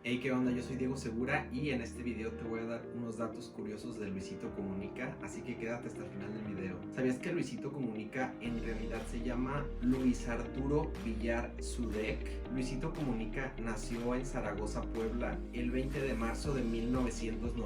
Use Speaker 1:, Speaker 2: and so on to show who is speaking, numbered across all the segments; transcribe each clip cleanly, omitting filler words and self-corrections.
Speaker 1: Hey, ¿qué onda? Yo soy Diego Segura y en este video te voy a dar unos datos curiosos de Luisito Comunica, así que quédate hasta el final del video. ¿Sabías que Luisito Comunica en realidad se llama Luis Arturo Villar Zúdek? Luisito Comunica nació en Zaragoza, Puebla, el 20 de marzo de 1991.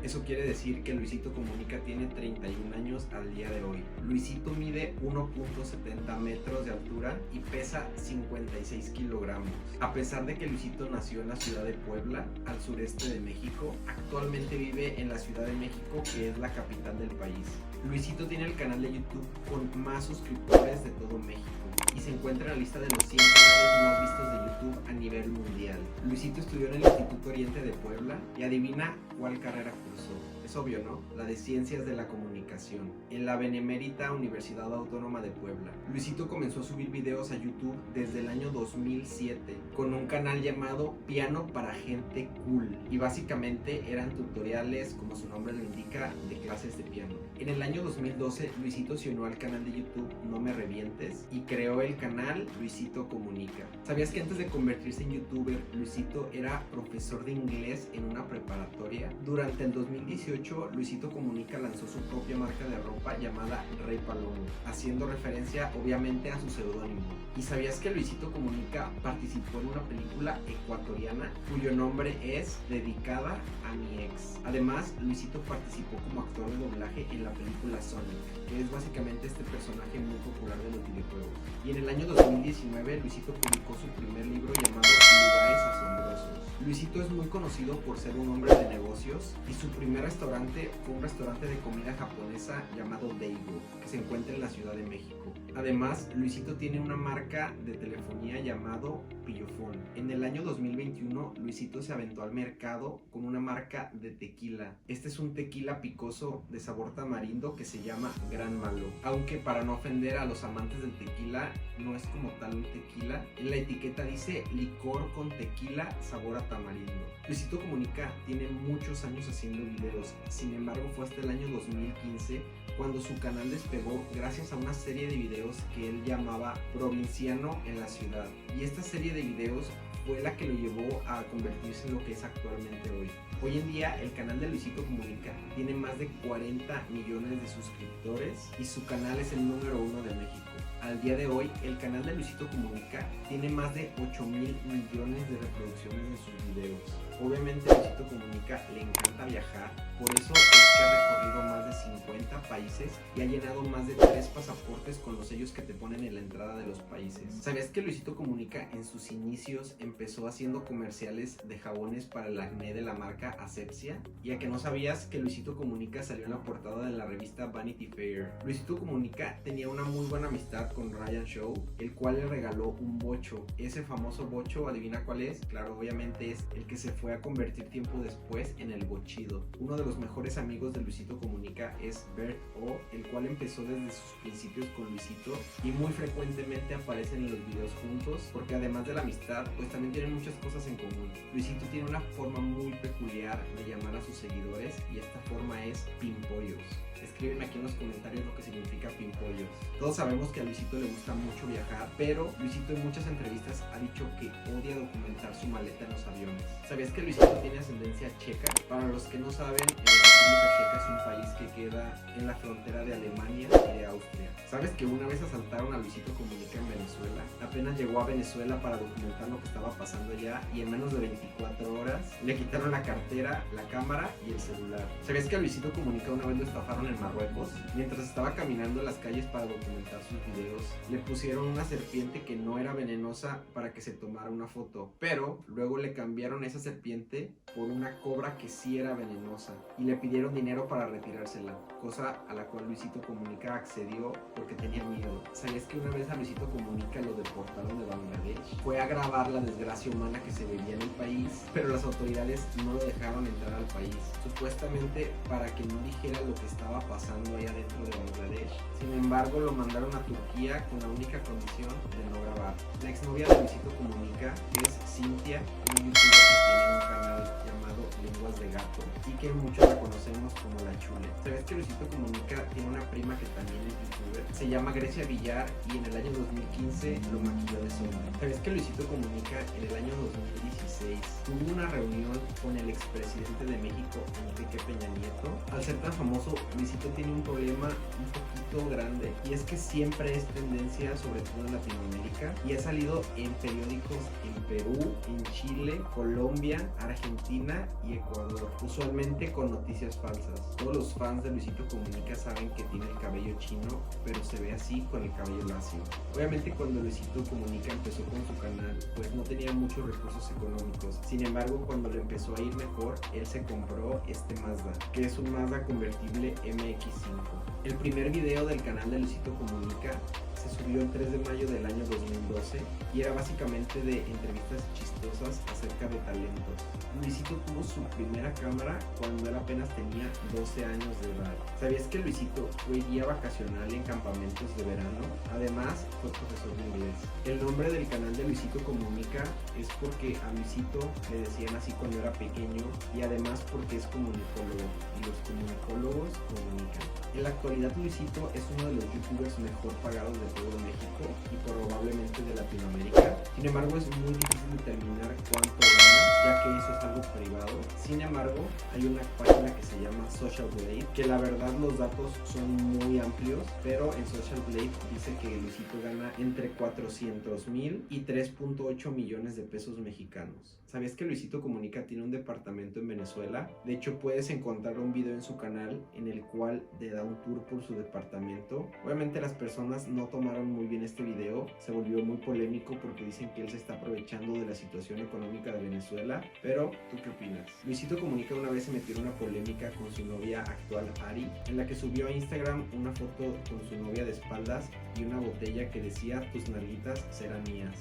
Speaker 1: Eso quiere decir que Luisito Comunica tiene 31 años al día de hoy. Luisito mide 1.70 metros de altura y pesa 56 kilogramos. A pesar de que Luisito nació en la ciudad de Puebla, al sureste de México, actualmente vive en la Ciudad de México, que es la capital del país. Luisito tiene el canal de YouTube con más suscriptores de todo México y se encuentra en la lista de los 100 canales más vistos de YouTube a nivel mundial. Luisito estudió en el Instituto Oriente de Puebla y adivina cuál carrera cursó. Es obvio, ¿no? La de Ciencias de la Comunicación, en la Benemérita Universidad Autónoma de Puebla. Luisito comenzó a subir videos a YouTube desde el año 2007 con un canal llamado Piano para Gente Cool y básicamente eran tutoriales, como su nombre lo indica, de clases de piano. En el año 2012 Luisito se unió al canal de YouTube No Me Revientes y creó el canal Luisito Comunica. ¿Sabías que antes de convertirse en youtuber, Luisito era profesor de inglés en una preparatoria? Durante el 2018 Luisito Comunica lanzó su propia marca de ropa llamada Rey Palomo, haciendo referencia obviamente a su seudónimo. ¿Y sabías que Luisito Comunica participó en una película ecuatoriana cuyo nombre es Dedicada a mi ex? Además, Luisito participó como actor de doblaje en la película Sonic, que es básicamente este personaje muy popular de los videojuegos. Y en el año 2019 Luisito publicó su primer libro llamado Lugares Asombrosos. Luisito es muy conocido por ser un hombre de negocios y su primer restaurante fue un restaurante de comida japonesa llamado Daigo, que se encuentra en la Ciudad de México. Además, Luisito tiene una marca de telefonía llamado Pillofón. En el año 2021, Luisito se aventó al mercado con una marca de tequila. Este es un tequila picoso de sabor tamarindo que se llama Gran Malo. Aunque para no ofender a los amantes del tequila, no es como tal un tequila. En la etiqueta dice licor con tequila sabor a tamarindo. Luisito Comunica tiene muchos años haciendo videos, sin embargo fue hasta el año 2015 cuando su canal despegó gracias a una serie de videos que él llamaba Provinciano en la Ciudad. Y esta serie de videos fue la que lo llevó a convertirse en lo que es actualmente hoy. Hoy en día el canal de Luisito Comunica tiene más de 40 millones de suscriptores y su canal es el número 1 de México. Al día de hoy, el canal de Luisito Comunica tiene más de 8,000 millones de reproducciones de sus videos. Obviamente Luisito Comunica le encanta viajar, por eso es que ha recorrido más de 50 países y ha llenado más de 3 pasaportes con los sellos que te ponen en la entrada de los países. ¿Sabías que Luisito Comunica en sus inicios empezó haciendo comerciales de jabones para el acné de la marca Asepsia? ¿Y a que no sabías que Luisito Comunica salió en la portada de la revista Vanity Fair? Luisito Comunica tenía una muy buena amistad con Ryan Show, el cual le regaló un bocho. Ese famoso bocho, ¿adivina cuál es? Claro, obviamente es el que se fue a convertir tiempo después en el bochido. Uno de los mejores amigos de Luisito Comunica es Bert O, el cual empezó desde sus principios con Luisito y muy frecuentemente aparecen en los videos juntos porque además de la amistad pues también tienen muchas cosas en común. Luisito tiene una forma muy peculiar de llamar a sus seguidores y esta forma es Pimpollos. Escríbeme aquí en los comentarios lo que significa Pimpollos. Todos sabemos que a Luisito le gusta mucho viajar, pero Luisito en muchas entrevistas ha dicho que odia documentar su maleta en los aviones. ¿Sabías que Luisito tiene ascendencia checa? Para los que no saben, la República Checa es un país que queda en la frontera de Alemania y de Austria. ¿Sabes que una vez asaltaron a Luisito Comunica en Venezuela? Apenas llegó a Venezuela para documentar lo que estaba pasando allá y en menos de 24 horas le quitaron la cartera, la cámara y el celular. ¿Sabías que a Luisito Comunica una vez lo estafaron en Marruecos? Mientras estaba caminando en las calles para documentar sus videos, le pusieron una serpiente que no era venenosa para que se tomara una foto, pero luego le cambiaron esa serpiente por una cobra que sí era venenosa y le pidieron dinero para retirársela, cosa a la cual Luisito Comunica accedió porque tenía miedo. ¿Sabías que una vez a Luisito Comunica lo deportaron de Bangladesh? Fue a grabar la desgracia humana que se vivía en el país, pero las autoridades no lo dejaron entrar al país, supuestamente para que no dijera lo que estaba pasando allá dentro de Bangladesh. Sin embargo, lo mandaron a Turquía con la única condición de no grabar. La exnovia de Luisito Comunica es Cintia, una youtuber que tiene un canal llamado Lenguas de Gato y que muchos la conocemos como La Chule. ¿Sabes que Luisito Comunica tiene una prima que también es youtuber? Se llama Grecia Villar y en el año 2015 lo maquilló de sombra. ¿Sabes que Luisito Comunica en el año 2016 2016 tuvo una reunión con el expresidente de México, Enrique Peña Nieto. Al ser tan famoso, Luisito tiene un problema un poquito grande, y es que siempre es tendencia, sobre todo en Latinoamérica, y ha salido en periódicos en Perú, en Chile, Colombia, Argentina y Ecuador, usualmente con noticias falsas. Todos los fans de Luisito Comunica saben que tiene el cabello chino, pero se ve así con el cabello lacio. Obviamente cuando Luisito Comunica empezó con su canal, pues no tenía muchos recursos económicos. Sin embargo, cuando le empezó a ir mejor, él se compró este Mazda, que es un Mazda convertible MX-5. El primer video del canal de Luisito Comunica se subió el 3 de mayo del año 2012 y era básicamente de entrevistas chistosas acerca de talentos. Luisito tuvo su primera cámara cuando él apenas tenía 12 años de edad. ¿Sabías que Luisito fue guía vacacional en campamentos de verano? Además, fue profesor de inglés. El nombre del canal de Luisito Comunica es porque a Luisito le decían así cuando era pequeño, y además porque es comunicólogo, y los comunicólogos comunican. En la actualidad, Luisito es uno de los youtubers mejor pagados de todo México y probablemente de Latinoamérica. Sin embargo, es muy difícil determinar cuánto gana, ya que eso es algo privado. Sin embargo, hay una página que se llama Social Blade, que la verdad los datos son muy amplios, pero en Social Blade dice que Luisito gana entre 400,000 y 3.8 millones de pesos mexicanos. ¿Sabías que Luisito Comunica tiene un departamento en Venezuela? De hecho, puedes encontrar un video en su canal en el cual le da un tour por su departamento. Obviamente las personas no tomaron muy bien este video, se volvió muy polémico porque dicen que él se está aprovechando de la situación económica de Venezuela, pero ¿tú qué opinas? Luisito Comunica una vez se metió en una polémica con su novia actual, Ari, en la que subió a Instagram una foto con su novia de espaldas y una botella que decía "tus nalguitas serán mías".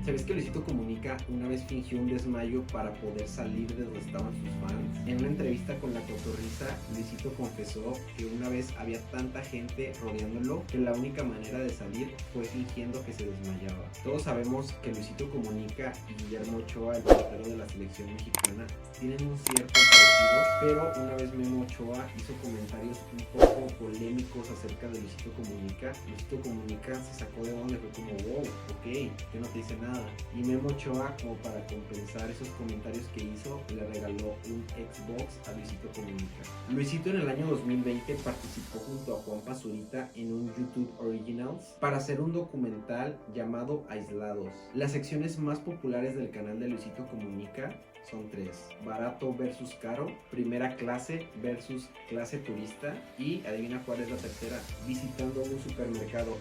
Speaker 1: ¿Sabes que Luisito Comunica una vez fingió un desmayo para poder salir de donde estaban sus fans? En una entrevista con La Cotorrisa, Luisito confesó que una vez había tanta gente rodeándolo que la única manera de salir fue fingiendo que se desmayaba. Todos sabemos que Luisito Comunica y Guillermo Ochoa, el portero de la selección mexicana, tienen un cierto parecido, pero una vez Memo Ochoa hizo comentarios un poco polémicos acerca de Luisito Comunica. Luisito Comunica se sacó de onda, fue como wow, ok, yo no te hice nada. Y Memo Ochoa, como para compensar esos comentarios que hizo, le regaló un Xbox a Luisito Comunica. Luisito en el año 2020 participó junto a Juan Pazurita en un YouTube Originals para hacer un documental llamado Aislados. Las secciones más populares del canal de Luisito Comunica son tres: barato versus caro, primera clase versus clase turista, y adivina cuál es la tercera, visitando un supermercado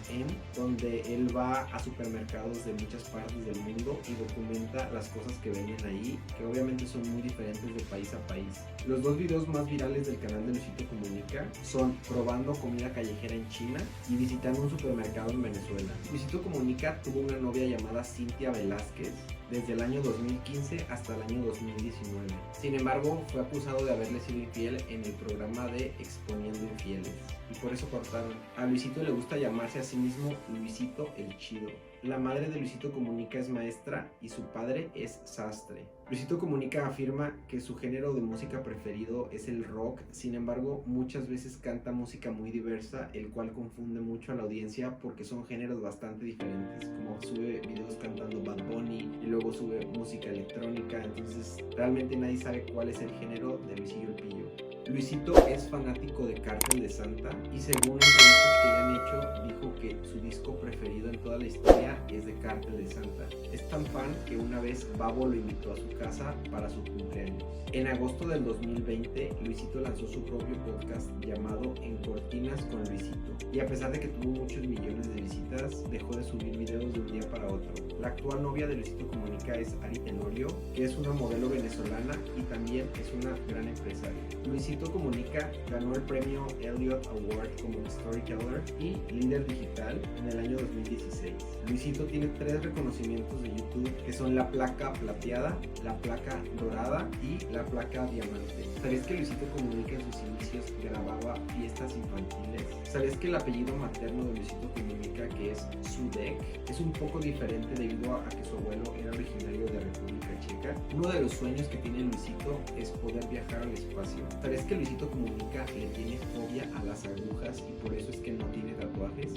Speaker 1: donde él va a supermercados de muchas partes del mundo y documenta las cosas que venden ahí, que obviamente son muy diferentes de país a país. Los dos videos más virales del canal de Luisito Comunica son probando comida callejera en China y visitando un supermercado en Venezuela. Luisito Comunica tuvo una novia llamada Cintia Velázquez desde el año 2015 hasta el año 2019. Sin embargo, fue acusado de haberle sido infiel en el programa de Exponiendo Infieles, y por eso cortaron. A Luisito le gusta llamarse a sí mismo Luisito el Chido. La madre de Luisito Comunica es maestra y su padre es sastre. Luisito Comunica afirma que su género de música preferido es el rock. Sin embargo, muchas veces canta música muy diversa, el cual confunde mucho a la audiencia porque son géneros bastante diferentes, como sube videos cantando Bad Bunny y luego sube música electrónica, entonces realmente nadie sabe cuál es el género de Luisillo el Pillo. Luisito es fanático de Cártel de Santa y según entrevistas que le han hecho, dijo que su disco preferido en toda la historia es de Cártel de Santa. Es tan fan que una vez Babo lo invitó a su casa para su cumpleaños. En agosto del 2020, Luisito lanzó su propio podcast llamado En Cortinas con Luisito, y a pesar de que tuvo muchos millones de visitas, dejó de subir videos de un día para otro. La actual novia de Luisito Comunica es Ari Tenorio, que es una modelo venezolana y también es una gran empresaria. Luisito Comunica ganó el premio Elliot Award como Storyteller y Líder Digital en el año 2016. Luisito tiene 3 reconocimientos de YouTube, que son la placa plateada, la placa dorada y la placa diamante. ¿Sabías que Luisito Comunica en sus inicios grababa fiestas infantiles? ¿Sabías que el apellido materno de Luisito Comunica, que es Sudek, es un poco diferente debido a que su abuelo era originario de República Checa? Uno de los sueños que tiene Luisito es poder viajar al espacio. ¿Sabías que Luisito Comunica le tiene fobia a las agujas y por eso es que no tiene tatuajes?